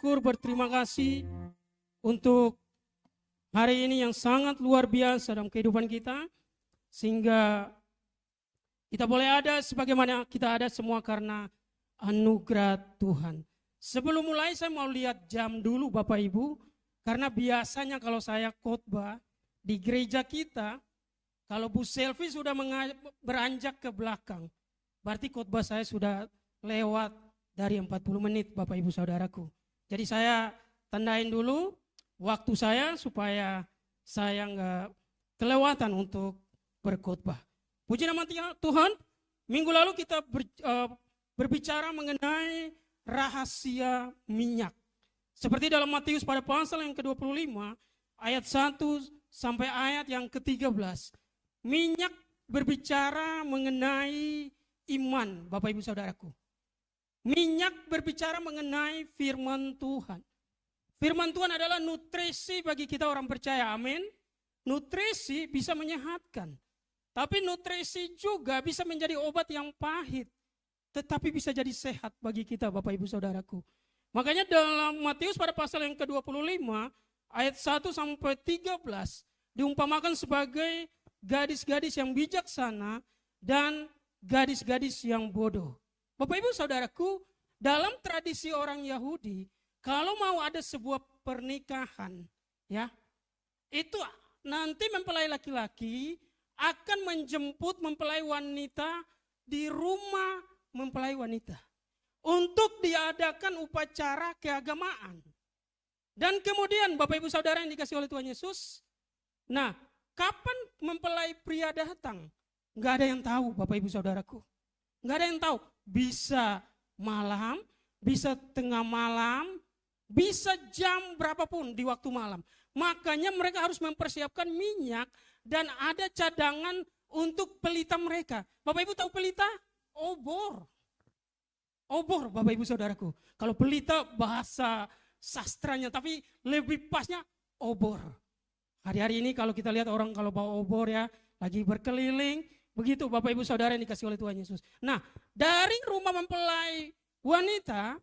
bersyukur, berterima kasih untuk hari ini yang sangat luar biasa dalam kehidupan kita. Sehingga kita boleh ada sebagaimana kita ada semua karena anugerah Tuhan. Sebelum mulai saya mau lihat jam dulu Bapak Ibu. Karena biasanya kalau saya khotbah di gereja kita, kalau Bu Selvi sudah beranjak ke belakang, berarti khotbah saya sudah lewat dari 40 menit Bapak Ibu Saudaraku. Jadi saya tandain dulu waktu saya supaya saya enggak kelewatan untuk berkhotbah. Puji nama Tuhan, minggu lalu kita berbicara mengenai rahasia minyak. Seperti dalam Matius pada pasal yang ke-25, ayat 1 sampai ayat yang ke-13. Minyak berbicara mengenai iman Bapak Ibu Saudaraku. Minyak berbicara mengenai firman Tuhan. Firman Tuhan adalah nutrisi bagi kita orang percaya, amin. Nutrisi bisa menyehatkan. Tapi nutrisi juga bisa menjadi obat yang pahit. Tetapi bisa jadi sehat bagi kita Bapak Ibu Saudaraku. Makanya dalam Matius pada pasal yang ke-25, ayat 1 sampai 13, diumpamakan sebagai gadis-gadis yang bijaksana dan gadis-gadis yang bodoh. Bapak Ibu Saudaraku, dalam tradisi orang Yahudi, kalau mau ada sebuah pernikahan, ya, itu nanti mempelai laki-laki akan menjemput mempelai wanita di rumah mempelai wanita untuk diadakan upacara keagamaan. Dan kemudian Bapak Ibu Saudara yang dikasih oleh Tuhan Yesus, nah, kapan mempelai pria datang? Enggak ada yang tahu Bapak Ibu Saudaraku. Enggak ada yang tahu. Bisa malam, bisa tengah malam, bisa jam berapapun di waktu malam. Makanya mereka harus mempersiapkan minyak dan ada cadangan untuk pelita mereka. Bapak Ibu tahu pelita? Obor. Obor Bapak Ibu Saudaraku. Kalau pelita bahasa sastranya, tapi lebih pasnya obor. Hari-hari ini kalau kita lihat orang kalau bawa obor ya, lagi berkeliling, begitu Bapak Ibu Saudara yang dikasih oleh Tuhan Yesus. Nah, dari rumah mempelai wanita,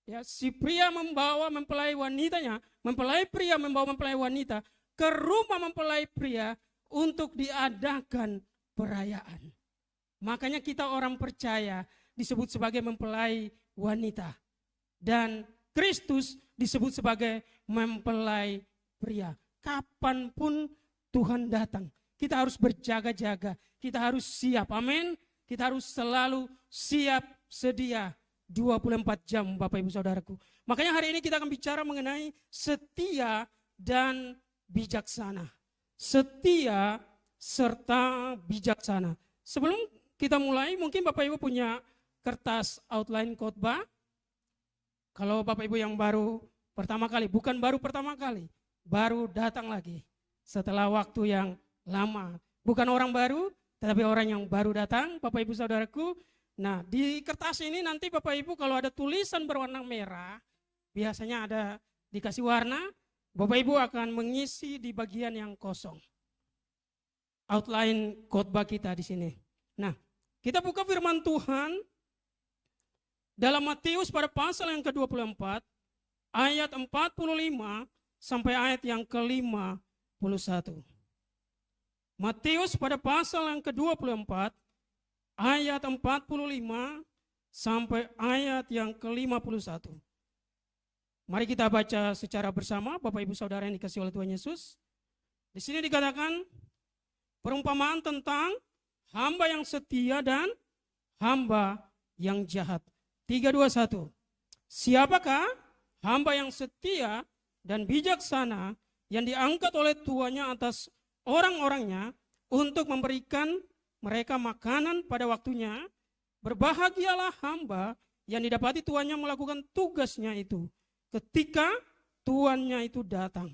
ya, si pria membawa mempelai wanitanya, mempelai pria membawa mempelai wanita ke rumah mempelai pria untuk diadakan perayaan. Makanya kita orang percaya disebut sebagai mempelai wanita. Dan Kristus disebut sebagai mempelai pria. Kapanpun Tuhan datang, kita harus berjaga-jaga, kita harus siap, amin. Kita harus selalu siap sedia 24 jam Bapak Ibu Saudaraku. Makanya hari ini kita akan bicara mengenai setia dan bijaksana. Setia serta bijaksana. Sebelum kita mulai, mungkin Bapak Ibu punya kertas outline khotbah. Kalau Bapak Ibu yang baru pertama kali, bukan baru pertama kali, baru datang lagi setelah waktu yang lama. Bukan orang baru, tetapi orang yang baru datang, Bapak Ibu Saudaraku. Nah, di kertas ini nanti Bapak Ibu kalau ada tulisan berwarna merah, biasanya ada dikasih warna, Bapak Ibu akan mengisi di bagian yang kosong. Outline khotbah kita di sini. Nah, kita buka firman Tuhan dalam Matius pada pasal yang ke-24, ayat 45 sampai ayat yang ke-51. Matius pada pasal yang ke-24, ayat 45 sampai ayat yang ke-51. Mari kita baca secara bersama, Bapak Ibu Saudara yang dikasihi oleh Tuhan Yesus. Di sini dikatakan perumpamaan tentang hamba yang setia dan hamba yang jahat. 3, 2, 1. Siapakah hamba yang setia dan bijaksana yang diangkat oleh tuannya atas orang-orangnya untuk memberikan mereka makanan pada waktunya? Berbahagialah hamba yang didapati tuannya melakukan tugasnya itu ketika tuannya itu datang.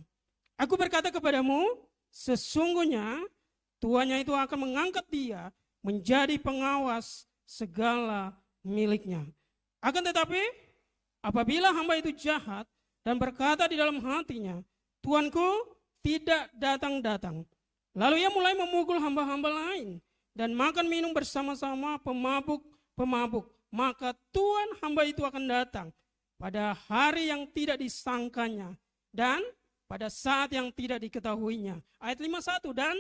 Aku berkata kepadamu, sesungguhnya tuannya itu akan mengangkat dia menjadi pengawas segala miliknya. Akan tetapi apabila hamba itu jahat dan berkata di dalam hatinya, Tuanku tidak datang-datang, lalu ia mulai memukul hamba-hamba lain dan makan minum bersama-sama pemabuk-pemabuk, maka Tuan hamba itu akan datang pada hari yang tidak disangkanya, dan pada saat yang tidak diketahuinya. Ayat 51, dan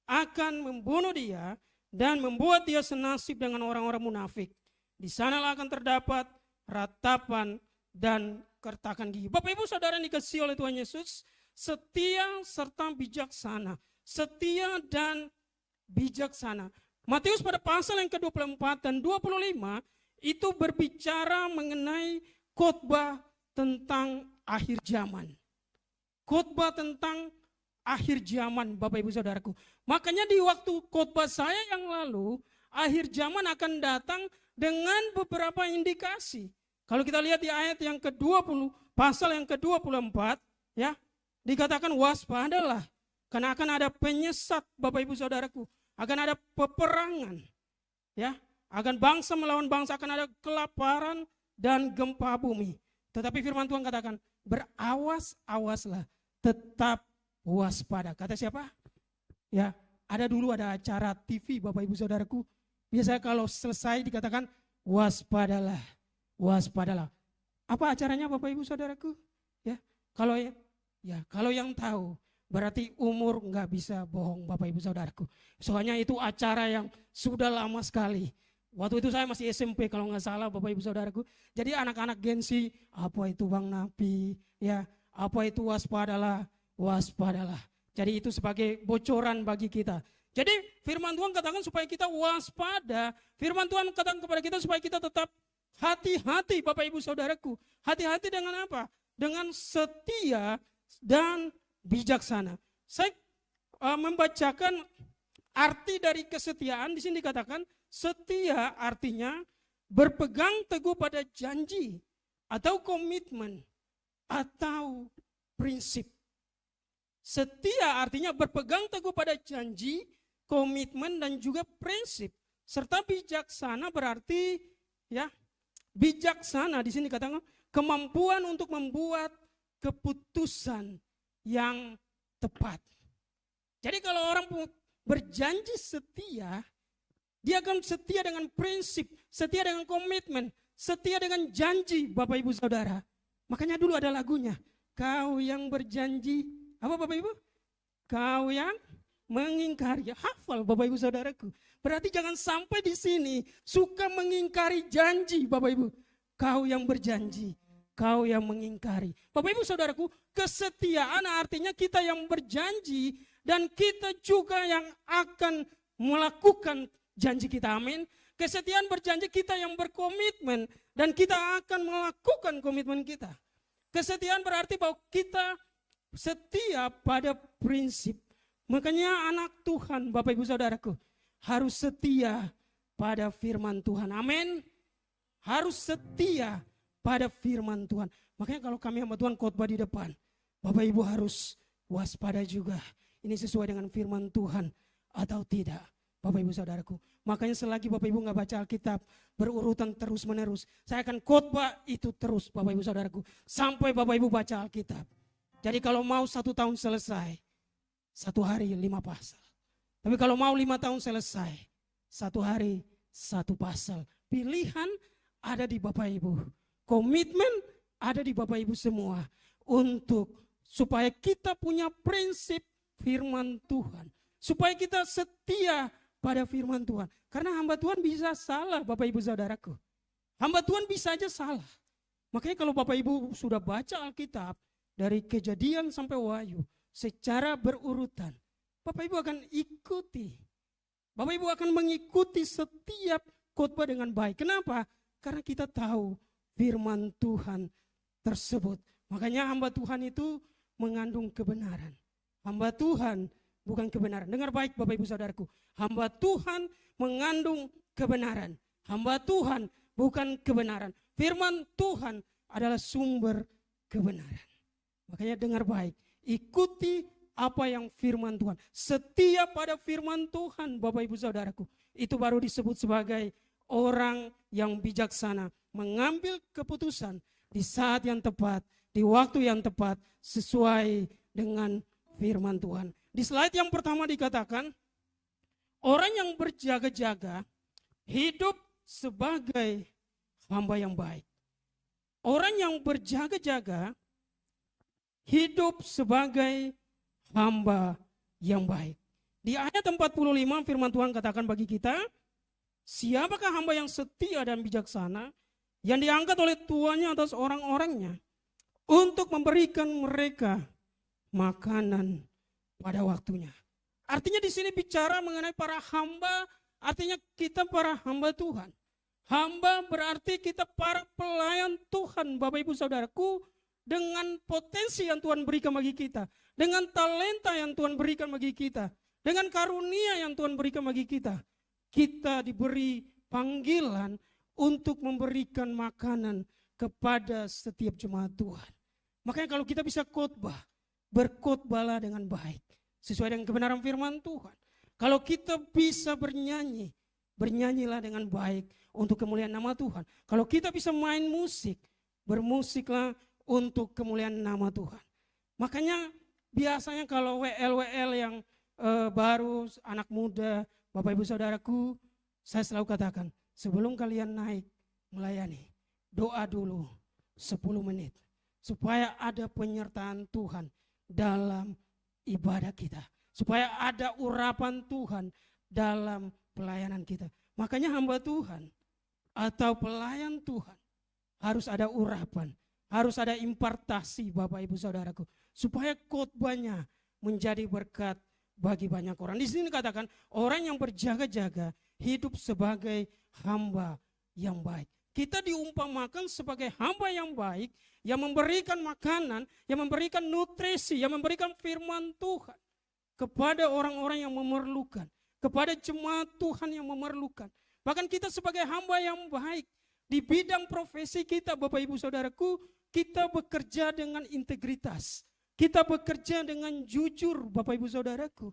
akan membunuh dia dan membuat dia senasib dengan orang-orang munafik. Di sanalah akan terdapat ratapan dan kertakan gigi. Bapak Ibu Saudara yang dikasihi oleh Tuhan Yesus, setia serta bijaksana. Setia dan bijaksana. Matius pada pasal yang ke-24 dan 25 itu berbicara mengenai khotbah tentang akhir zaman. Khotbah tentang akhir zaman, Bapak Ibu Saudaraku. Makanya di waktu khotbah saya yang lalu, akhir zaman akan datang dengan beberapa indikasi. Kalau kita lihat di ayat yang ke-20, pasal yang ke-24, ya, dikatakan waspadalah, karena akan ada penyesat, Bapak Ibu Saudaraku, akan ada peperangan, ya, akan bangsa melawan bangsa, akan ada kelaparan dan gempa bumi. Tetapi firman Tuhan katakan, berawas-awaslah, tetap waspada. Kata siapa? Ya, ada dulu ada acara TV, Bapak Ibu Saudaraku. Biasanya kalau selesai dikatakan waspadalah, waspadalah. Apa acaranya, Bapak Ibu Saudaraku? Ya, kalau yang tahu berarti umur nggak bisa bohong, Bapak Ibu Saudaraku. Soalnya itu acara yang sudah lama sekali. Waktu itu saya masih SMP kalau nggak salah, Bapak Ibu Saudaraku. Jadi anak-anak Gensi, apa itu Bang Nabi, ya, apa itu waspadalah, waspadalah. Jadi itu sebagai bocoran bagi kita. Jadi firman Tuhan katakan supaya kita waspada. Firman Tuhan katakan kepada kita supaya kita tetap hati-hati, Bapak Ibu Saudaraku. Hati-hati dengan apa? Dengan setia dan bijaksana. Saya membacakan arti dari kesetiaan. Di sini dikatakan setia artinya berpegang teguh pada janji atau komitmen atau prinsip. Setia artinya berpegang teguh pada janji, komitmen dan juga prinsip. Serta bijaksana berarti ya, bijaksana di sini katakan kemampuan untuk membuat keputusan yang tepat. Jadi kalau orang berjanji setia, dia akan setia dengan prinsip, setia dengan komitmen, setia dengan janji, Bapak Ibu Saudara. Makanya dulu ada lagunya, kau yang berjanji, apa Bapak Ibu? Kau yang mengingkari, hafal Bapak Ibu Saudaraku. Berarti jangan sampai di sini suka mengingkari janji, Bapak Ibu. Kau yang berjanji, kau yang mengingkari. Bapak Ibu Saudaraku, kesetiaan artinya kita yang berjanji dan kita juga yang akan melakukan janji kita, amin. Kesetiaan berjanji kita yang berkomitmen dan kita akan melakukan komitmen kita. Kesetiaan berarti bahwa kita setia pada prinsip. Makanya anak Tuhan, Bapak Ibu Saudaraku, harus setia pada firman Tuhan, amin. Harus setia pada firman Tuhan. Makanya kalau kami hamba Tuhan khotbah di depan, Bapak Ibu harus waspada juga. Ini sesuai dengan firman Tuhan atau tidak, Bapak Ibu Saudaraku. Makanya selagi Bapak Ibu nggak baca Alkitab berurutan terus menerus, saya akan khotbah itu terus, Bapak Ibu Saudaraku, sampai Bapak Ibu baca Alkitab. Jadi kalau mau 1 tahun selesai, 1 hari 5 pasal. Tapi kalau mau 5 tahun selesai, 1 hari 1 pasal. Pilihan ada di Bapak Ibu. Komitmen ada di Bapak Ibu semua. Untuk supaya kita punya prinsip firman Tuhan. Supaya kita setia pada firman Tuhan. Karena hamba Tuhan bisa salah, Bapak Ibu Saudaraku. Hamba Tuhan bisa aja salah. Makanya kalau Bapak Ibu sudah baca Alkitab, dari Kejadian sampai Wahyu, secara berurutan, Bapak Ibu akan ikuti. Bapak Ibu akan mengikuti setiap khotbah dengan baik. Kenapa? Karena kita tahu firman Tuhan tersebut. Makanya hamba Tuhan itu mengandung kebenaran. Hamba Tuhan bukan kebenaran. Dengar baik Bapak Ibu Saudaraku. Hamba Tuhan mengandung kebenaran. Hamba Tuhan bukan kebenaran. Firman Tuhan adalah sumber kebenaran. Makanya dengar baik, ikuti apa yang firman Tuhan. Setia pada firman Tuhan, Bapak Ibu Saudaraku. Itu baru disebut sebagai orang yang bijaksana. Mengambil keputusan di saat yang tepat, di waktu yang tepat, sesuai dengan firman Tuhan. Di slide yang pertama dikatakan, orang yang berjaga-jaga hidup sebagai hamba yang baik. orang yang berjaga-jaga hidup sebagai hamba yang baik. Di ayat 45 firman Tuhan katakan bagi kita, siapakah hamba yang setia dan bijaksana yang diangkat oleh tuannya atas orang-orangnya untuk memberikan mereka makanan pada waktunya. Artinya di sini bicara mengenai para hamba, artinya kita para hamba Tuhan. Hamba berarti kita para pelayan Tuhan, Bapak Ibu Saudaraku, dengan potensi yang Tuhan berikan bagi kita, dengan talenta yang Tuhan berikan bagi kita, dengan karunia yang Tuhan berikan bagi kita. Kita diberi panggilan untuk memberikan makanan kepada setiap jemaat Tuhan. Makanya kalau kita bisa khotbah, berkhotbahlah dengan baik, sesuai dengan kebenaran firman Tuhan. Kalau kita bisa bernyanyi, bernyanyilah dengan baik untuk kemuliaan nama Tuhan. Kalau kita bisa main musik, bermusiklah untuk kemuliaan nama Tuhan. Makanya biasanya kalau WL yang baru, anak muda, Bapak Ibu Saudaraku, saya selalu katakan, sebelum kalian naik melayani, doa dulu 10 menit. Supaya ada penyertaan Tuhan dalam ibadah kita. Supaya ada urapan Tuhan dalam pelayanan kita. Makanya hamba Tuhan atau pelayan Tuhan harus ada urapan, harus ada impartasi Bapak Ibu Saudaraku. Supaya khotbahnya menjadi berkat bagi banyak orang. Di sini dikatakan orang yang berjaga-jaga hidup sebagai hamba yang baik. Kita diumpamakan sebagai hamba yang baik, yang memberikan makanan, yang memberikan nutrisi, yang memberikan firman Tuhan kepada orang-orang yang memerlukan, kepada jemaat Tuhan yang memerlukan. Bahkan kita sebagai hamba yang baik, di bidang profesi kita Bapak Ibu Saudaraku, kita bekerja dengan integritas. Kita bekerja dengan jujur Bapak Ibu Saudaraku.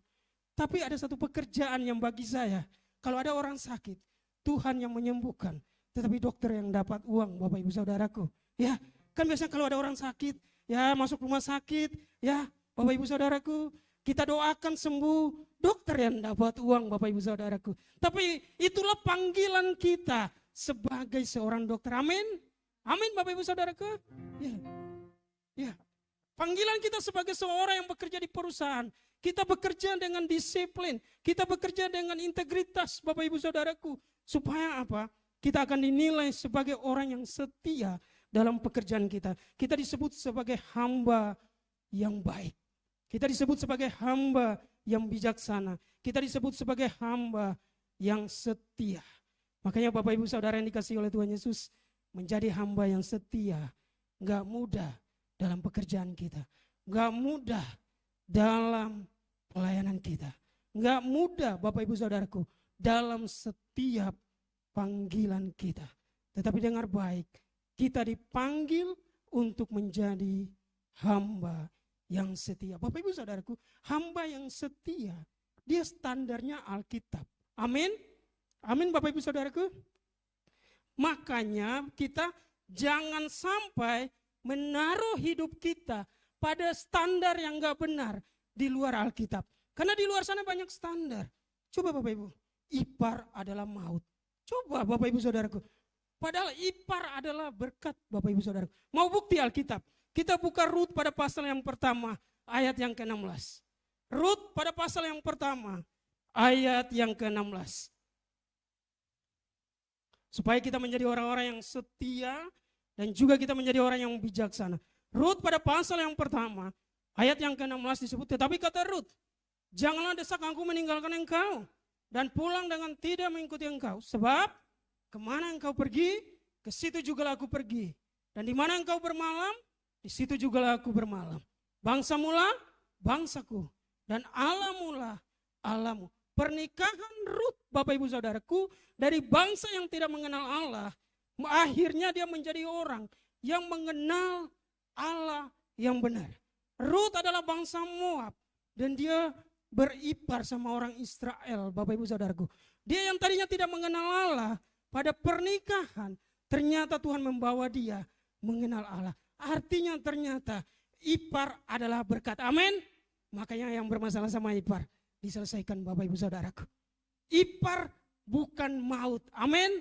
Tapi ada satu pekerjaan yang bagi saya, kalau ada orang sakit, Tuhan yang menyembuhkan, tetapi dokter yang dapat uang Bapak Ibu Saudaraku. Ya, kan biasanya kalau ada orang sakit, ya masuk rumah sakit, ya Bapak Ibu Saudaraku, kita doakan sembuh, dokter yang dapat uang Bapak Ibu Saudaraku. Tapi itulah panggilan kita sebagai seorang dokter. Amin. Amin Bapak Ibu Saudaraku. Ya. Ya. Panggilan kita sebagai seorang yang bekerja di perusahaan. Kita bekerja dengan disiplin. Kita bekerja dengan integritas Bapak Ibu Saudaraku. Supaya apa? Kita akan dinilai sebagai orang yang setia dalam pekerjaan kita. Kita disebut sebagai hamba yang baik. Kita disebut sebagai hamba yang bijaksana. Kita disebut sebagai hamba yang setia. Makanya Bapak Ibu Saudara yang dikasihi oleh Tuhan Yesus, menjadi hamba yang setia gak mudah dalam pekerjaan kita. Gak mudah dalam pelayanan kita. Gak mudah Bapak Ibu Saudaraku dalam setiap panggilan kita. Tetapi dengar baik, kita dipanggil untuk menjadi hamba yang setia. Bapak Ibu Saudaraku, hamba yang setia, dia standarnya Alkitab. Amin. Amin Bapak Ibu Saudaraku. Makanya kita jangan sampai menaruh hidup kita pada standar yang gak benar di luar Alkitab. Karena di luar sana banyak standar. Coba Bapak Ibu, ipar adalah maut. Coba Bapak Ibu Saudaraku. Padahal ipar adalah berkat Bapak Ibu Saudaraku. Mau bukti Alkitab? Kita buka Rut pada pasal yang pertama, ayat yang ke-16. Rut pada pasal yang pertama, ayat yang ke-16. Supaya kita menjadi orang-orang yang setia dan juga kita menjadi orang yang bijaksana. Rut pada pasal yang pertama, ayat yang ke-16 disebut, tetapi kata Rut, janganlah desak aku meninggalkan engkau dan pulang dengan tidak mengikuti engkau. Sebab kemana engkau pergi, ke situ juga aku pergi. Dan di mana engkau bermalam, di situ juga aku bermalam. Bangsamu lah bangsaku dan Allahmu lah Allahmu. Pernikahan Rut Bapak Ibu Saudaraku dari bangsa yang tidak mengenal Allah, akhirnya dia menjadi orang yang mengenal Allah yang benar. Rut adalah bangsa Moab dan dia beripar sama orang Israel Bapak Ibu Saudaraku. Dia yang tadinya tidak mengenal Allah, pada pernikahan ternyata Tuhan membawa dia mengenal Allah. Artinya ternyata ipar adalah berkat. Amin. Makanya yang bermasalah sama ipar diselesaikan Bapak Ibu Saudaraku. Ipar bukan maut. Amin.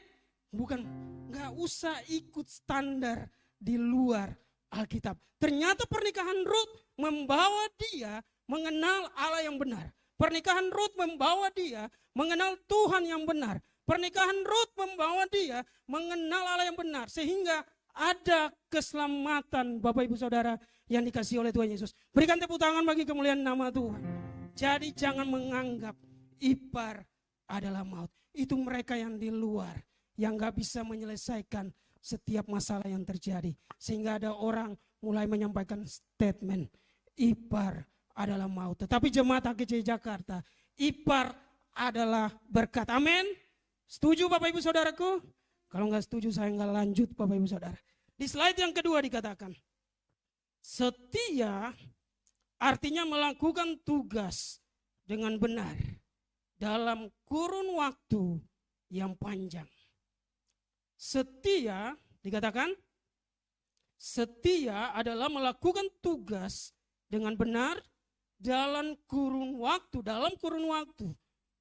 Bukan, gak usah ikut standar di luar Alkitab. Ternyata pernikahan Rut membawa dia mengenal Allah yang benar. Pernikahan Rut membawa dia mengenal Tuhan yang benar. Pernikahan Rut membawa dia mengenal Allah yang benar. Sehingga ada keselamatan Bapak Ibu Saudara yang dikasihi oleh Tuhan Yesus. Berikan tepuk tangan bagi kemuliaan nama Tuhan. Jadi jangan menganggap ipar adalah maut. Itu mereka yang di luar, yang gak bisa menyelesaikan setiap masalah yang terjadi. Sehingga ada orang mulai menyampaikan statement, ipar adalah maut. Tetapi jemaat HGJ Jakarta, ipar adalah berkat. Amin. Setuju Bapak Ibu Saudaraku? Kalau gak setuju saya gak lanjut Bapak Ibu Saudara. Di slide yang kedua dikatakan, setia artinya melakukan tugas dengan benar dalam kurun waktu yang panjang. Setia dikatakan, setia adalah melakukan tugas dengan benar dalam kurun waktu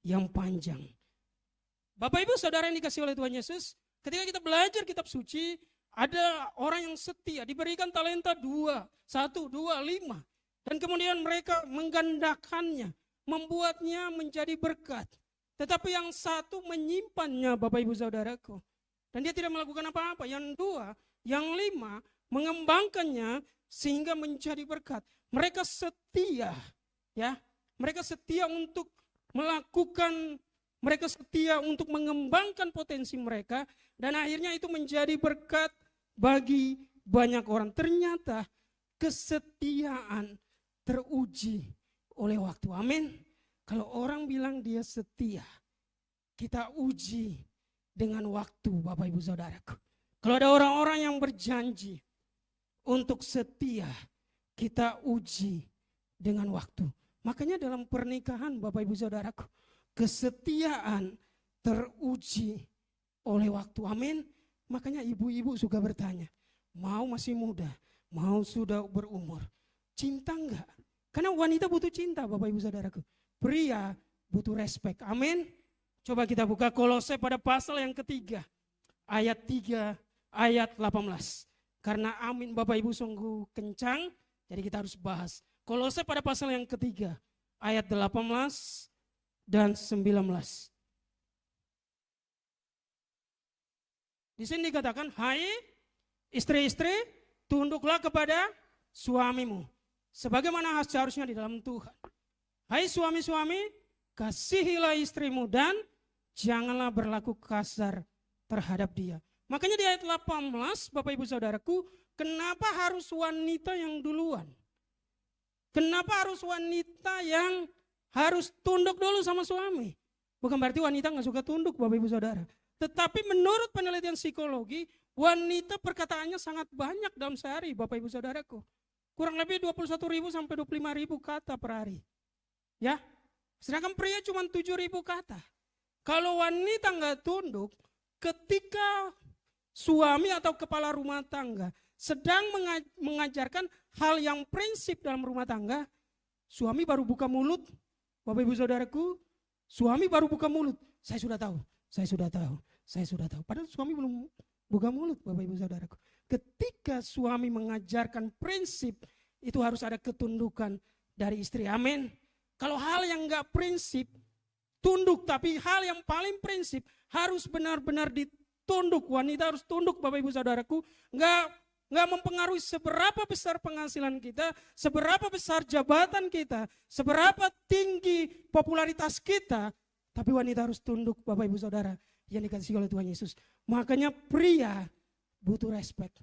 yang panjang. Bapak Ibu Saudara yang dikasihi oleh Tuhan Yesus, ketika kita belajar kitab suci, ada orang yang setia, diberikan talenta 1, 2, 5. Dan kemudian mereka menggandakannya, membuatnya menjadi berkat. Tetapi yang satu menyimpannya Bapak Ibu Saudaraku. Dan dia tidak melakukan apa-apa. Yang 2, yang 5 mengembangkannya sehingga menjadi berkat. Mereka setia, ya. Mereka setia untuk melakukan, mereka setia untuk mengembangkan potensi mereka. Dan akhirnya itu menjadi berkat bagi banyak orang. Ternyata kesetiaan teruji oleh waktu. Amin. Kalau orang bilang dia setia, kita uji dengan waktu Bapak Ibu Saudaraku. Kalau ada orang-orang yang berjanji untuk setia, kita uji dengan waktu. Makanya dalam pernikahan Bapak Ibu Saudaraku, kesetiaan teruji oleh waktu. Amin. Makanya ibu-ibu suka bertanya, mau masih muda, mau sudah berumur, cinta enggak? Karena wanita butuh cinta Bapak Ibu Saudaraku. Pria butuh respek. Amin. Coba kita buka Kolose pada pasal yang ketiga. Ayat 3, ayat 18. Karena amin Bapak Ibu sungguh kencang, jadi kita harus bahas. Kolose pada pasal yang ketiga. Ayat 18 dan 19. Di sini dikatakan, hai istri-istri, tunduklah kepada suamimu. Sebagaimana seharusnya di dalam Tuhan. Hai suami-suami, kasihilah istrimu dan janganlah berlaku kasar terhadap dia. Makanya di ayat 18, Bapak Ibu Saudaraku, kenapa harus wanita yang duluan? Kenapa harus wanita yang harus tunduk dulu sama suami? Bukan berarti wanita gak suka tunduk Bapak Ibu Saudara. Tetapi menurut penelitian psikologi, wanita perkataannya sangat banyak dalam sehari Bapak Ibu Saudaraku. Kurang lebih 21.000 sampai 25.000 kata per hari. Ya, sedangkan pria cuma 7.000 kata. Kalau wanita nggak tunduk, ketika suami atau kepala rumah tangga sedang mengajarkan hal yang prinsip dalam rumah tangga, suami baru buka mulut, Bapak Ibu Saudaraku, suami baru buka mulut, saya sudah tahu, saya sudah tahu, saya sudah tahu. Padahal suami belum buka mulut Bapak Ibu Saudaraku. Ketika suami mengajarkan prinsip, itu harus ada ketundukan dari istri. Amin. Kalau hal yang enggak prinsip, tunduk. Tapi hal yang paling prinsip harus benar-benar ditunduk. Wanita harus tunduk Bapak Ibu Saudaraku. Enggak mempengaruhi seberapa besar penghasilan kita, seberapa besar jabatan kita, seberapa tinggi popularitas kita. Tapi wanita harus tunduk Bapak Ibu Saudara yang dikasihi oleh Tuhan Yesus. Makanya pria butuh respect.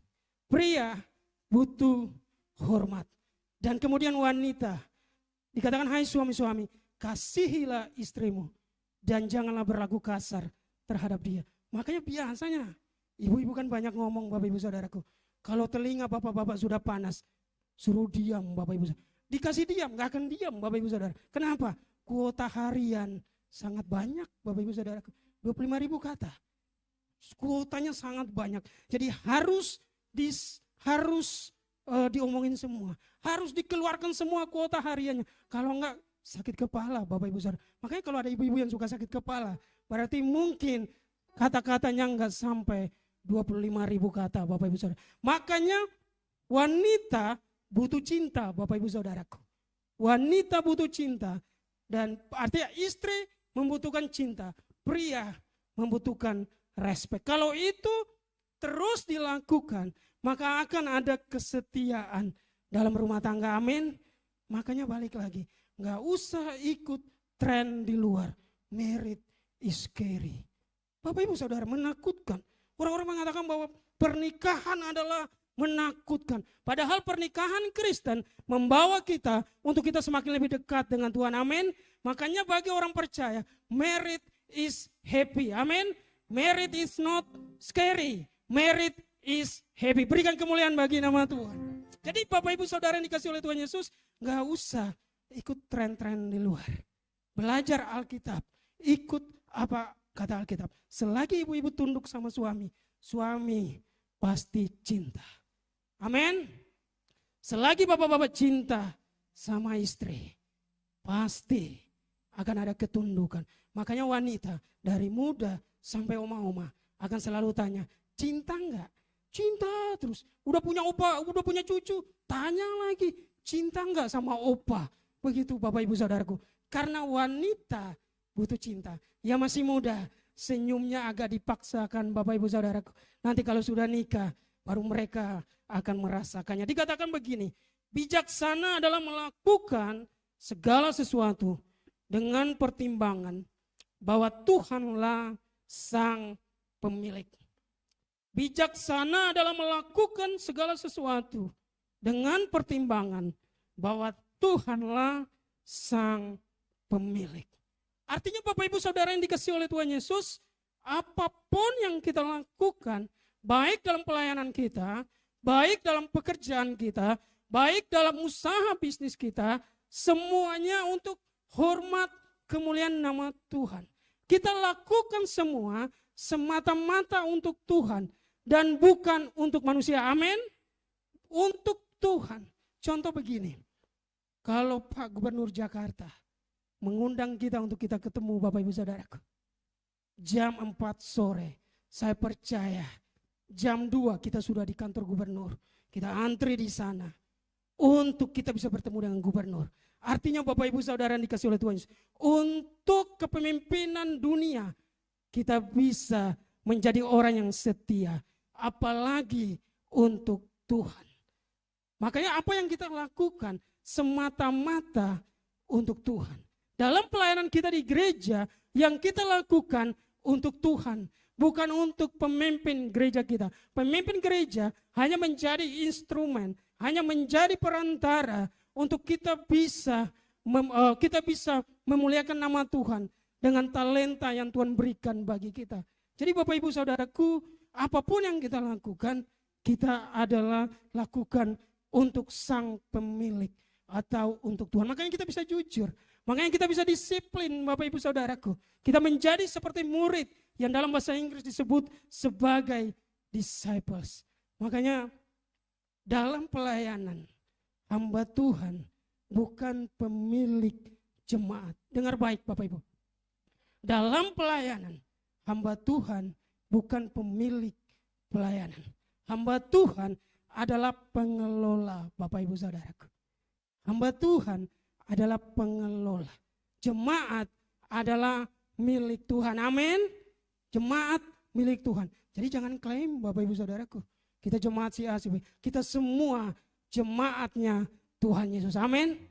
Pria butuh hormat. Dan kemudian wanita dikatakan, hai suami-suami, kasihilah istrimu dan janganlah berlaku kasar terhadap dia. Makanya biasanya ibu-ibu kan banyak ngomong Bapak Ibu Saudaraku. Kalau telinga bapak-bapak sudah panas, suruh diam Bapak Ibu Saudara. Dikasih diam, gak akan diam Bapak Ibu Saudara. Kenapa? Kuota harian sangat banyak Bapak Ibu Saudaraku. 25.000 kata. Kuotanya sangat banyak. Jadi harus diomongin semua. Harus dikeluarkan semua kuota hariannya. Kalau enggak sakit kepala Bapak Ibu Saudara. Makanya kalau ada ibu-ibu yang suka sakit kepala, berarti mungkin kata-katanya enggak sampai 25.000 kata Bapak Ibu Saudara. Makanya wanita butuh cinta Bapak Ibu Saudaraku. Wanita butuh cinta dan artinya istri membutuhkan cinta. Pria membutuhkan respek. Kalau itu terus dilakukan maka akan ada kesetiaan dalam rumah tangga. Amin. Makanya balik lagi. Gak usah ikut tren di luar. Married is scary. Bapak Ibu Saudara menakutkan. Orang-orang mengatakan bahwa pernikahan adalah menakutkan. Padahal pernikahan Kristen membawa kita untuk kita semakin lebih dekat dengan Tuhan. Amin. Makanya bagi orang percaya, married is happy. Amin. Married is not scary. Married is happy. Berikan kemuliaan bagi nama Tuhan. Jadi Bapak Ibu Saudara yang dikasih oleh Tuhan Yesus, gak usah ikut tren-tren di luar. Belajar Alkitab. Ikut apa kata Alkitab. Selagi ibu-ibu tunduk sama suami, suami pasti cinta. Amin. Selagi bapak-bapak cinta sama istri, pasti akan ada ketundukan. Makanya wanita dari muda sampai oma-oma akan selalu tanya, cinta enggak? Cinta terus. Udah punya opa, udah punya cucu, tanya lagi, cinta enggak sama opa? Begitu Bapak Ibu Saudaraku. Karena wanita butuh cinta. Ya masih muda, senyumnya agak dipaksakan Bapak Ibu Saudaraku. Nanti kalau sudah nikah, baru mereka akan merasakannya. Dikatakan begini, bijaksana adalah melakukan segala sesuatu dengan pertimbangan bahwa Tuhanlah sang pemilik. Bijaksana adalah melakukan segala sesuatu dengan pertimbangan bahwa Tuhanlah sang pemilik. Artinya Bapak Ibu Saudara yang dikasihi oleh Tuhan Yesus, apapun yang kita lakukan, baik dalam pelayanan kita, baik dalam pekerjaan kita, baik dalam usaha bisnis kita, semuanya untuk hormat kemuliaan nama Tuhan. Kita lakukan semua semata-mata untuk Tuhan dan bukan untuk manusia. Amin. Untuk Tuhan. Contoh begini, kalau Pak Gubernur Jakarta mengundang kita untuk kita ketemu Bapak Ibu Saudaraku. Jam 4 sore, saya percaya jam 2 kita sudah di kantor gubernur. Kita antri di sana untuk kita bisa bertemu dengan gubernur. Artinya Bapak Ibu Saudara yang dikasih oleh Tuhan Yesus, untuk kepemimpinan dunia kita bisa menjadi orang yang setia. Apalagi untuk Tuhan. Makanya apa yang kita lakukan semata-mata untuk Tuhan. Dalam pelayanan kita di gereja, yang kita lakukan untuk Tuhan, bukan untuk pemimpin gereja kita. Pemimpin gereja hanya menjadi instrumen, hanya menjadi perantara untuk kita bisa memuliakan nama Tuhan dengan talenta yang Tuhan berikan bagi kita. Jadi Bapak Ibu Saudaraku, apapun yang kita lakukan, kita adalah lakukan untuk sang pemilik atau untuk Tuhan. Makanya kita bisa jujur. Makanya kita bisa disiplin Bapak Ibu Saudaraku. Kita menjadi seperti murid yang dalam bahasa Inggris disebut sebagai disciples. Makanya dalam pelayanan hamba Tuhan bukan pemilik jemaat. Dengar baik Bapak Ibu. Dalam pelayanan hamba Tuhan bukan pemilik pelayanan. Hamba Tuhan adalah pengelola Bapak Ibu Saudaraku. Hamba Tuhan adalah pengelola. Jemaat adalah milik Tuhan. Amin. Jemaat milik Tuhan. Jadi jangan klaim Bapak Ibu Saudaraku, kita jemaat si A, si B. Kita semua jemaatnya Tuhan Yesus. Amin.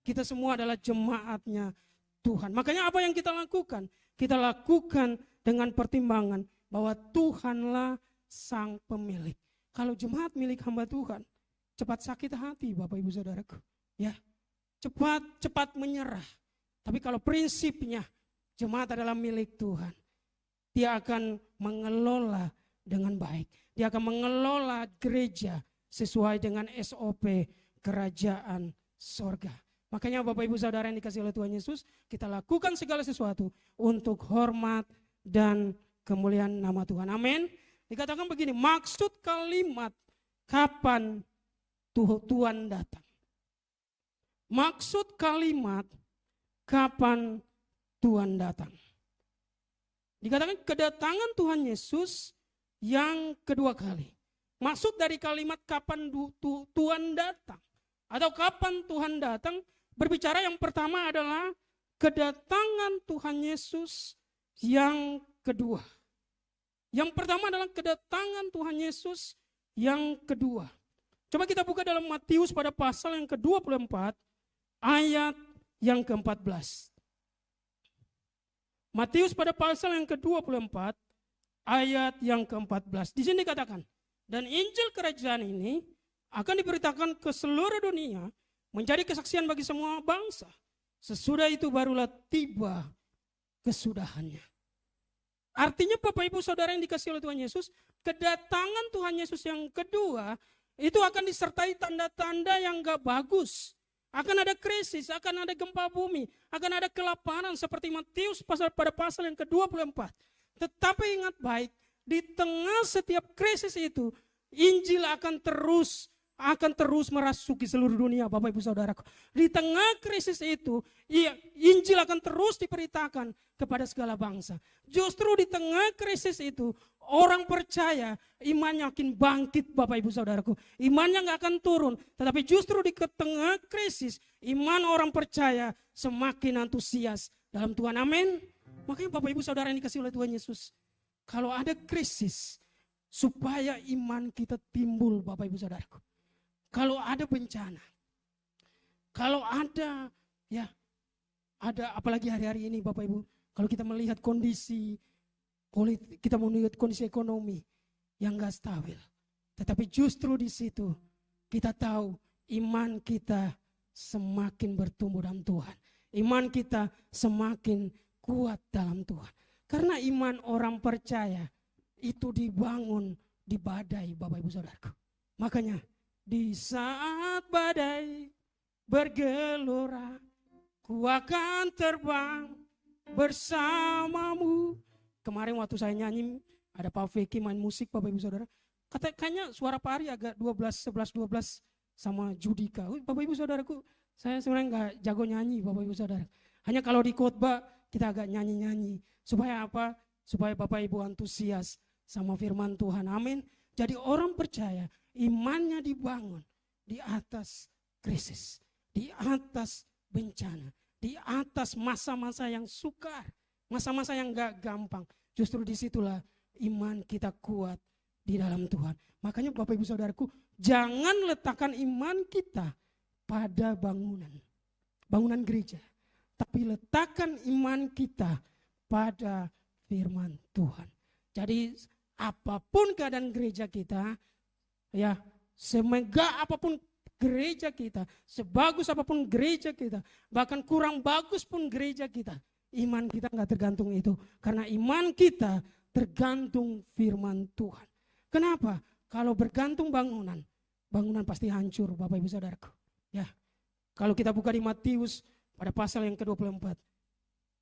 Kita semua adalah jemaatnya Tuhan. Makanya apa yang kita lakukan? Kita lakukan dengan pertimbangan bahwa Tuhanlah sang pemilik. Kalau jemaat milik hamba Tuhan, cepat sakit hati Bapak Ibu Saudaraku. Ya, cepat menyerah. Tapi kalau prinsipnya jemaat adalah milik Tuhan, dia akan mengelola dengan baik. Dia akan mengelola gereja sesuai dengan SOP kerajaan sorga. Makanya Bapak Ibu Saudara yang dikasih oleh Tuhan Yesus, kita lakukan segala sesuatu untuk hormat dan kemuliaan nama Tuhan. Amin. Dikatakan begini, maksud kalimat kapan Tuhan datang. Maksud kalimat kapan Tuhan datang. Dikatakan kedatangan Tuhan Yesus yang kedua kali. Maksud dari kalimat kapan Tuhan datang atau kapan Tuhan datang, berbicara yang pertama adalah kedatangan Tuhan Yesus yang kedua. Yang pertama adalah kedatangan Tuhan Yesus yang kedua. Coba kita buka dalam Matius pada pasal yang ke-24 ayat yang ke-14. Matius pada pasal yang ke-24 ayat yang ke-14. Di sini dikatakan, dan Injil kerajaan ini akan diberitakan ke seluruh dunia menjadi kesaksian bagi semua bangsa. Sesudah itu barulah tiba kesudahannya. Artinya Bapak Ibu Saudara yang dikasihi oleh Tuhan Yesus, kedatangan Tuhan Yesus yang kedua itu akan disertai tanda-tanda yang gak bagus. Akan ada krisis, akan ada gempa bumi, akan ada kelaparan seperti Matius pada pasal yang ke-24. Tetapi ingat baik, di tengah setiap krisis itu, Injil akan terus merasuki seluruh dunia, Bapak Ibu Saudaraku. Di tengah krisis itu, Injil akan terus diberitakan kepada segala bangsa. Justru di tengah krisis itu, orang percaya imannya akan bangkit, Bapak Ibu Saudaraku. Imannya gak akan turun, tetapi justru di tengah krisis, iman orang percaya semakin antusias dalam Tuhan. Amin. Makanya Bapak Ibu Saudara yang dikasihi oleh Tuhan Yesus, kalau ada krisis, supaya iman kita timbul, Bapak Ibu Saudaraku. Kalau ada bencana, kalau ada apalagi hari-hari ini Bapak Ibu, kalau kita melihat kondisi politik, kita melihat kondisi ekonomi yang gak stabil. Tetapi justru di situ kita tahu iman kita semakin bertumbuh dalam Tuhan. Iman kita semakin kuat dalam Tuhan. Karena iman orang percaya itu dibangun di badai, Bapak Ibu Saudaraku. Makanya di saat badai bergelora, ku akan terbang bersamamu. Kemarin waktu saya nyanyi, ada Pak Feki main musik, Bapak Ibu Saudara. Kayaknya suara Pak Ari agak 11-12 sama Judika. Bapak Ibu Saudaraku, saya sebenarnya gak jago nyanyi, Bapak Ibu Saudara. Hanya kalau di khotbah kita agak nyanyi-nyanyi. Supaya apa? Supaya Bapak Ibu antusias sama firman Tuhan. Amin. Jadi orang percaya imannya dibangun di atas krisis, di atas bencana, di atas masa-masa yang sukar, masa-masa yang gak gampang. Justru disitulah iman kita kuat di dalam Tuhan. Makanya Bapak Ibu Saudaraku, jangan letakkan iman kita pada bangunan gereja, tapi letakkan iman kita pada firman Tuhan. Jadi apapun keadaan gereja kita, ya, semegah apapun gereja kita, sebagus apapun gereja kita, bahkan kurang bagus pun gereja kita, iman kita nggak tergantung itu, karena iman kita tergantung firman Tuhan. Kenapa? Kalau bergantung bangunan pasti hancur, Bapak Ibu Saudaraku. Ya, kalau kita buka di Matius pada pasal yang ke-24,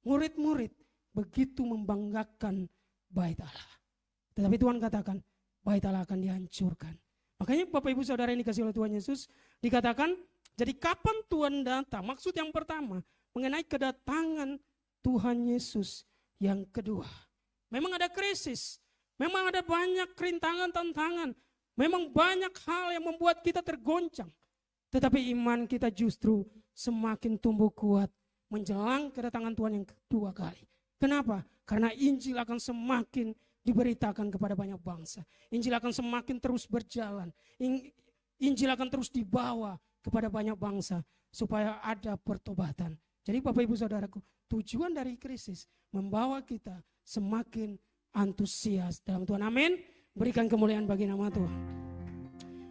murid-murid begitu membanggakan bait Allah. Tetapi Tuhan katakan, bait Allah akan dihancurkan. Makanya Bapak Ibu Saudara yang dikasihi oleh Tuhan Yesus, dikatakan, jadi kapan Tuhan datang? Maksud yang pertama, mengenai kedatangan Tuhan Yesus yang kedua. Memang ada krisis, memang ada banyak kerintangan, tantangan, memang banyak hal yang membuat kita tergoncang. Tetapi iman kita justru semakin tumbuh kuat menjelang kedatangan Tuhan yang kedua kali. Kenapa? Karena Injil akan semakin diberitakan kepada banyak bangsa. Injil akan semakin terus berjalan. Injil akan terus dibawa kepada banyak bangsa supaya ada pertobatan. Jadi Bapak Ibu Saudaraku, tujuan dari krisis membawa kita semakin antusias dalam Tuhan. Amin. Berikan kemuliaan bagi nama Tuhan.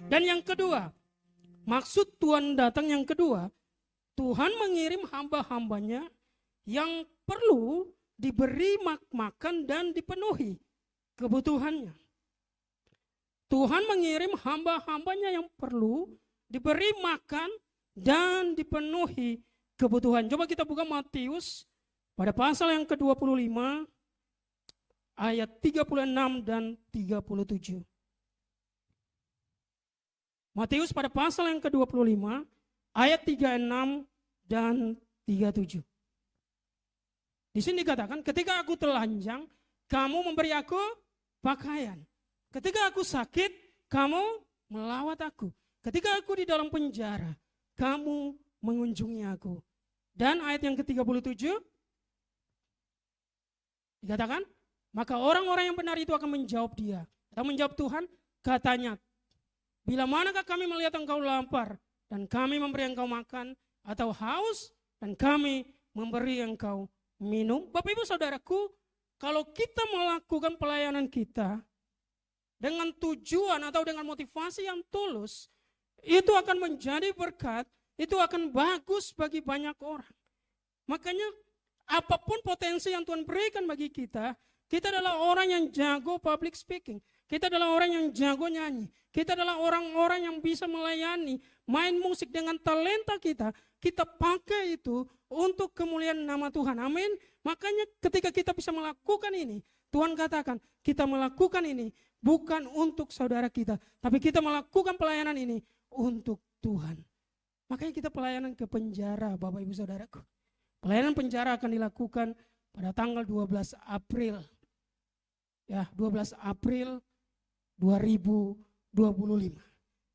Dan yang kedua, maksud Tuhan datang yang kedua, Tuhan mengirim hamba-hambanya yang perlu diberi makan dan dipenuhi kebutuhannya. Tuhan mengirim hamba-hambanya yang perlu diberi makan dan dipenuhi kebutuhan. Coba kita buka Matius pada pasal yang ke-25 ayat 36 dan 37. Matius pada pasal yang ke-25 ayat 36 dan 37. Di sini dikatakan, ketika aku telanjang, kamu memberi aku pakaian. Ketika aku sakit, kamu melawat aku. Ketika aku di dalam penjara, kamu mengunjungi aku. Dan ayat yang ke-37 dikatakan, maka orang-orang yang benar itu akan menjawab dia. Atau menjawab Tuhan, katanya, bila manakah kami melihat engkau lapar, dan kami memberi engkau makan, atau haus, dan kami memberi engkau minum. Bapak ibu saudaraku, kalau kita melakukan pelayanan kita dengan tujuan atau dengan motivasi yang tulus, itu akan menjadi berkat, itu akan bagus bagi banyak orang. Makanya apapun potensi yang Tuhan berikan bagi kita adalah orang yang jago public speaking. Kita adalah orang yang jago nyanyi. Kita adalah orang-orang yang bisa melayani, main musik dengan talenta kita. Kita pakai itu untuk kemuliaan nama Tuhan. Amin. Makanya ketika kita bisa melakukan ini, Tuhan katakan kita melakukan ini bukan untuk saudara kita, tapi kita melakukan pelayanan ini untuk Tuhan. Makanya kita pelayanan ke penjara, Bapak Ibu Saudaraku. Pelayanan penjara akan dilakukan pada tanggal 12 April. Ya, 12 April 2025.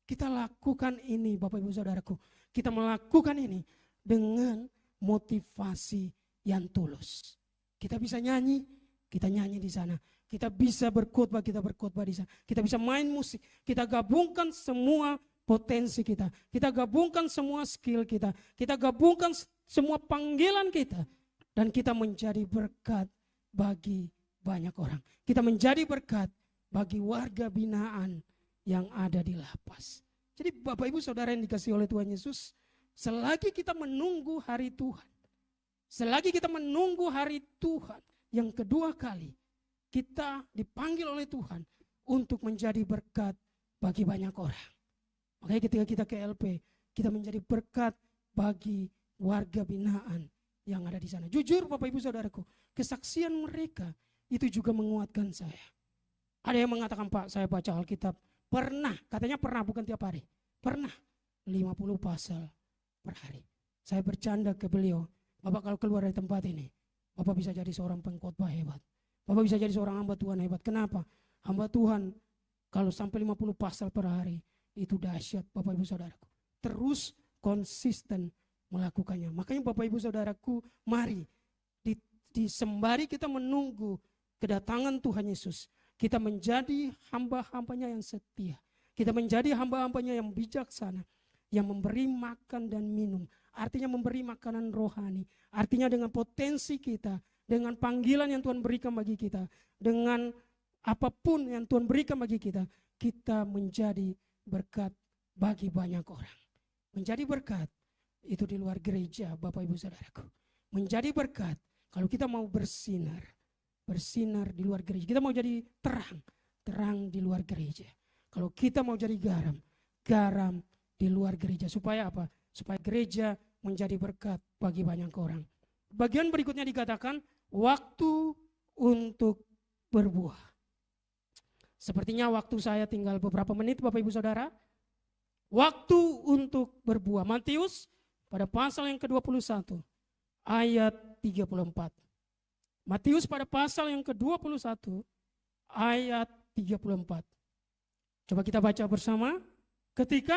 Kita lakukan ini, Bapak Ibu Saudaraku. Kita melakukan ini dengan motivasi yang tulus. Kita bisa nyanyi, kita nyanyi di sana. Kita bisa berkhotbah, kita berkhotbah di sana. Kita bisa main musik. Kita gabungkan semua potensi kita. Kita gabungkan semua skill kita. Kita gabungkan semua panggilan kita. Dan kita menjadi berkat bagi banyak orang. Kita menjadi berkat bagi warga binaan yang ada di lapas. Jadi Bapak Ibu Saudara yang dikasihi oleh Tuhan Yesus, selagi kita menunggu hari Tuhan, selagi kita menunggu hari Tuhan yang kedua kali, kita dipanggil oleh Tuhan untuk menjadi berkat bagi banyak orang. Makanya ketika kita ke LP, kita menjadi berkat bagi warga binaan yang ada di sana. Jujur Bapak Ibu Saudaraku, kesaksian mereka itu juga menguatkan saya. Ada yang mengatakan, Pak, saya baca Alkitab pernah, katanya pernah, bukan tiap hari, pernah 50 pasal per hari. Saya bercanda ke beliau, Bapak kalau keluar dari tempat ini, Bapak bisa jadi seorang pengkhotbah hebat. Bapak bisa jadi seorang hamba Tuhan hebat. Kenapa? Hamba Tuhan kalau sampai 50 pasal per hari, itu dahsyat Bapak Ibu Saudaraku. Terus konsisten melakukannya. Makanya Bapak Ibu Saudaraku, mari sembari kita menunggu kedatangan Tuhan Yesus, kita menjadi hamba-hambanya yang setia. Kita menjadi hamba-hambanya yang bijaksana, yang memberi makan dan minum. Artinya memberi makanan rohani. Artinya dengan potensi kita, dengan panggilan yang Tuhan berikan bagi kita, dengan apapun yang Tuhan berikan bagi kita, kita menjadi berkat bagi banyak orang. Menjadi berkat itu di luar gereja, Bapak Ibu Saudaraku. Menjadi berkat kalau kita mau bersinar di luar gereja. Kita mau jadi terang di luar gereja. Kalau kita mau jadi garam di luar gereja. Supaya apa? Supaya gereja menjadi berkat bagi banyak orang. Bagian berikutnya dikatakan waktu untuk berbuah. Sepertinya waktu saya tinggal beberapa menit Bapak Ibu Saudara. Waktu untuk berbuah. Matius pada pasal yang ke-21 ayat 34. Matius pada pasal yang ke-21 ayat 34. Coba kita baca bersama. Ketika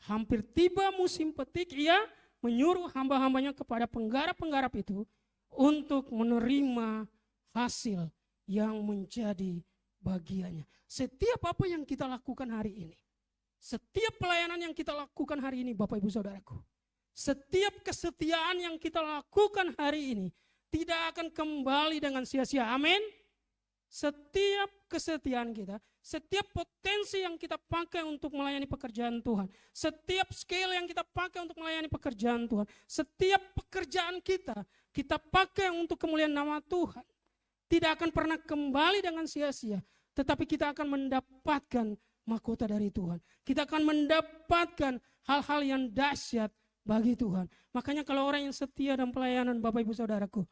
hampir tiba musim petik, ia menyuruh hamba-hambanya kepada penggarap-penggarap itu untuk menerima hasil yang menjadi bagiannya. Setiap apa yang kita lakukan hari ini, setiap pelayanan yang kita lakukan hari ini Bapak Ibu Saudaraku, setiap kesetiaan yang kita lakukan hari ini tidak akan kembali dengan sia-sia. Amin. Setiap kesetiaan kita, setiap potensi yang kita pakai untuk melayani pekerjaan Tuhan, setiap skill yang kita pakai untuk melayani pekerjaan Tuhan, setiap pekerjaan kita pakai untuk kemuliaan nama Tuhan, tidak akan pernah kembali dengan sia-sia. Tetapi kita akan mendapatkan mahkota dari Tuhan. Kita akan mendapatkan hal-hal yang dahsyat bagi Tuhan. Makanya kalau orang yang setia dalam pelayanan Bapak Ibu Saudaraku,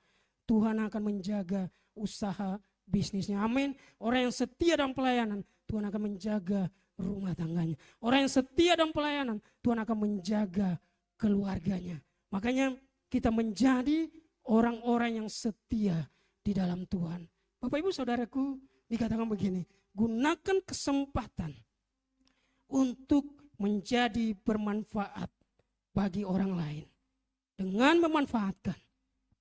Tuhan akan menjaga usaha bisnisnya. Amin. Orang yang setia dalam pelayanan, Tuhan akan menjaga rumah tangganya. Orang yang setia dalam pelayanan, Tuhan akan menjaga keluarganya. Makanya kita menjadi orang-orang yang setia di dalam Tuhan. Bapak Ibu Saudaraku, dikatakan begini, gunakan kesempatan untuk menjadi bermanfaat bagi orang lain. Dengan memanfaatkan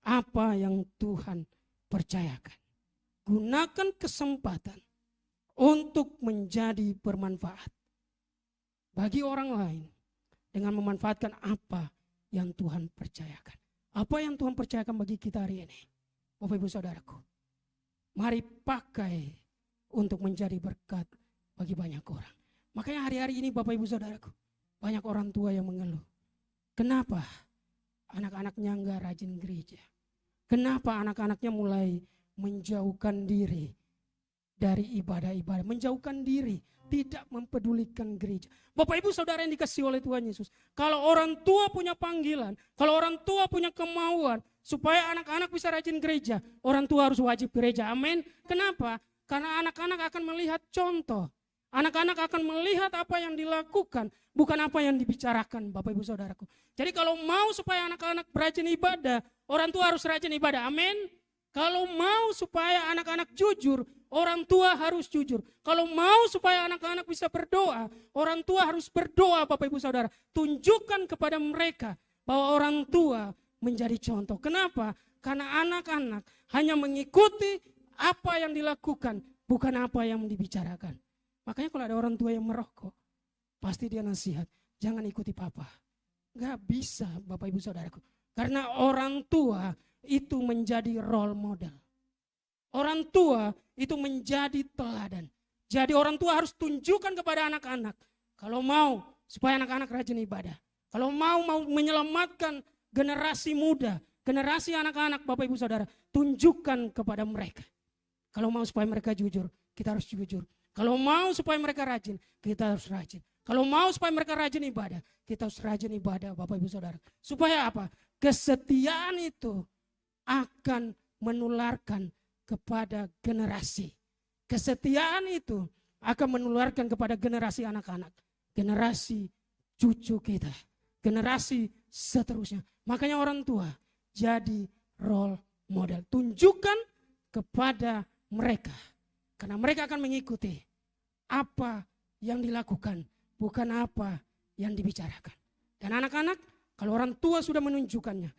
apa yang Tuhan percayakan. Gunakan kesempatan untuk menjadi bermanfaat bagi orang lain dengan memanfaatkan apa yang Tuhan percayakan. Apa yang Tuhan percayakan bagi kita hari ini, Bapak Ibu Saudaraku, mari pakai untuk menjadi berkat bagi banyak orang. Makanya hari-hari ini Bapak Ibu Saudaraku, banyak orang tua yang mengeluh. Kenapa anak-anaknya enggak rajin gereja? Kenapa anak-anaknya mulai menjauhkan diri dari ibadah-ibadah, menjauhkan diri, tidak mempedulikan gereja. Bapak Ibu Saudara yang dikasihi oleh Tuhan Yesus, kalau orang tua punya panggilan, kalau orang tua punya kemauan supaya anak-anak bisa rajin gereja, orang tua harus wajib gereja. Amin. Kenapa? Karena anak-anak akan melihat contoh. Anak-anak akan melihat apa yang dilakukan, bukan apa yang dibicarakan, Bapak Ibu Saudaraku. Jadi kalau mau supaya anak-anak rajin ibadah, orang tua harus rajin ibadah. Amin. Kalau mau supaya anak-anak jujur, orang tua harus jujur. Kalau mau supaya anak-anak bisa berdoa, orang tua harus berdoa, Bapak Ibu Saudara. Tunjukkan kepada mereka bahwa orang tua menjadi contoh. Kenapa? Karena anak-anak hanya mengikuti apa yang dilakukan, bukan apa yang dibicarakan. Makanya kalau ada orang tua yang merokok, pasti dia nasihat, jangan ikuti papa. Gak bisa Bapak Ibu Saudaraku. Karena orang tua itu menjadi role model. Orang tua itu menjadi teladan. Jadi orang tua harus tunjukkan kepada anak-anak. Kalau mau supaya anak-anak rajin ibadah. Kalau mau menyelamatkan generasi muda, generasi anak-anak Bapak Ibu Saudara, tunjukkan kepada mereka. Kalau mau supaya mereka jujur, kita harus jujur. Kalau mau supaya mereka rajin, kita harus rajin. Kalau mau supaya mereka rajin ibadah, kita harus rajin ibadah Bapak Ibu Saudara. Supaya apa? Kesetiaan itu akan menularkan kepada generasi. Kesetiaan itu akan menularkan kepada generasi anak-anak. Generasi cucu kita. Generasi seterusnya. Makanya orang tua jadi role model. Tunjukkan kepada mereka. Karena mereka akan mengikuti apa yang dilakukan, bukan apa yang dibicarakan. Dan anak-anak, kalau orang tua sudah menunjukkannya,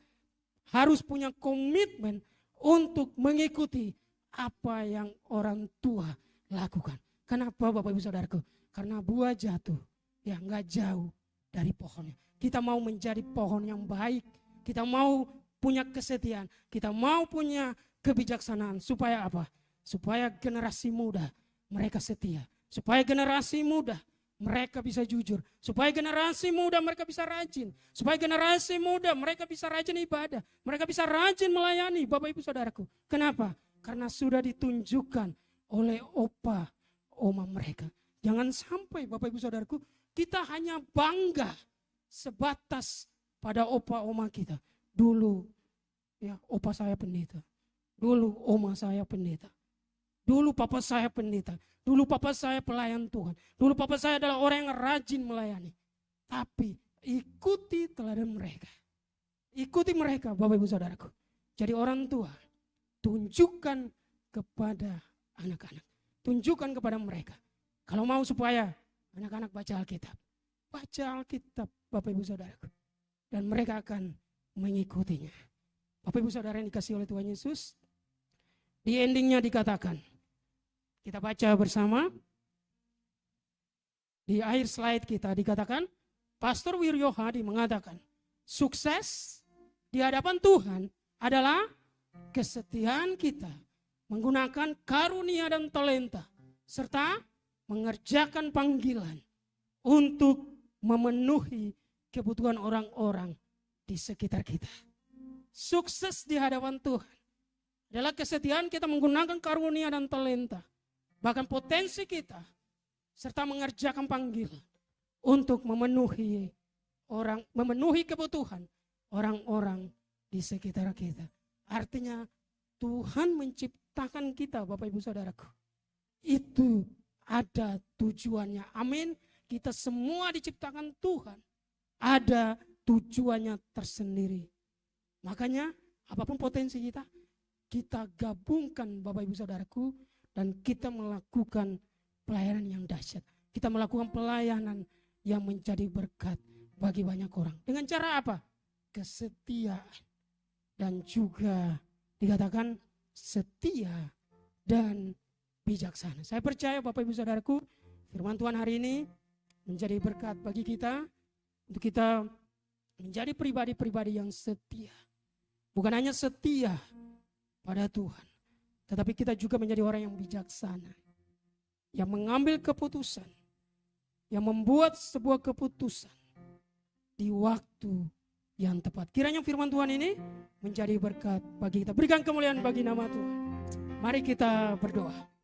harus punya komitmen untuk mengikuti apa yang orang tua lakukan. Kenapa Bapak Ibu Saudaraku? Karena buah jatuh ya nggak jauh dari pohonnya. Kita mau menjadi pohon yang baik, kita mau punya kesetiaan, kita mau punya kebijaksanaan. Supaya apa? Supaya generasi muda mereka setia. Supaya generasi muda mereka bisa jujur. Supaya generasi muda mereka bisa rajin. Supaya generasi muda mereka bisa rajin ibadah. Mereka bisa rajin melayani Bapak Ibu Saudaraku. Kenapa? Karena sudah ditunjukkan oleh opa, oma mereka. Jangan sampai Bapak Ibu Saudaraku kita hanya bangga sebatas pada opa, oma kita. Dulu ya opa saya pendeta. Dulu oma saya pendeta. Dulu papa saya pendeta. Dulu papa saya pelayan Tuhan. Dulu papa saya adalah orang yang rajin melayani. Tapi ikuti teladan mereka. Ikuti mereka Bapak Ibu Saudaraku. Jadi orang tua, tunjukkan kepada anak-anak. Tunjukkan kepada mereka. Kalau mau supaya anak-anak baca Alkitab. Baca Alkitab Bapak Ibu Saudaraku. Dan mereka akan mengikutinya. Bapak Ibu Saudara yang dikasihi oleh Tuhan Yesus. Di endingnya dikatakan. Kita baca bersama. Di akhir slide kita dikatakan, Pastor Wiryo Hadi mengatakan, sukses di hadapan Tuhan adalah kesetiaan kita menggunakan karunia dan talenta serta mengerjakan panggilan untuk memenuhi kebutuhan orang-orang di sekitar kita. Sukses di hadapan Tuhan adalah kesetiaan kita menggunakan karunia dan talenta, bahkan potensi kita, serta mengerjakan panggilan untuk memenuhi kebutuhan orang-orang di sekitar kita. Artinya Tuhan menciptakan kita Bapak Ibu Saudaraku. Itu ada tujuannya. Amin. Kita semua diciptakan Tuhan. Ada tujuannya tersendiri. Makanya apapun potensi kita gabungkan Bapak Ibu Saudaraku. Dan kita melakukan pelayanan yang dahsyat. Kita melakukan pelayanan yang menjadi berkat bagi banyak orang. Dengan cara apa? Kesetiaan. Dan juga dikatakan setia dan bijaksana. Saya percaya Bapak Ibu Saudaraku, firman Tuhan hari ini menjadi berkat bagi kita. Untuk kita menjadi pribadi-pribadi yang setia. Bukan hanya setia pada Tuhan, tetapi kita juga menjadi orang yang bijaksana. Yang mengambil keputusan, yang membuat sebuah keputusan di waktu yang tepat. Kiranya firman Tuhan ini menjadi berkat bagi kita. Berikan kemuliaan bagi nama Tuhan. Mari kita berdoa.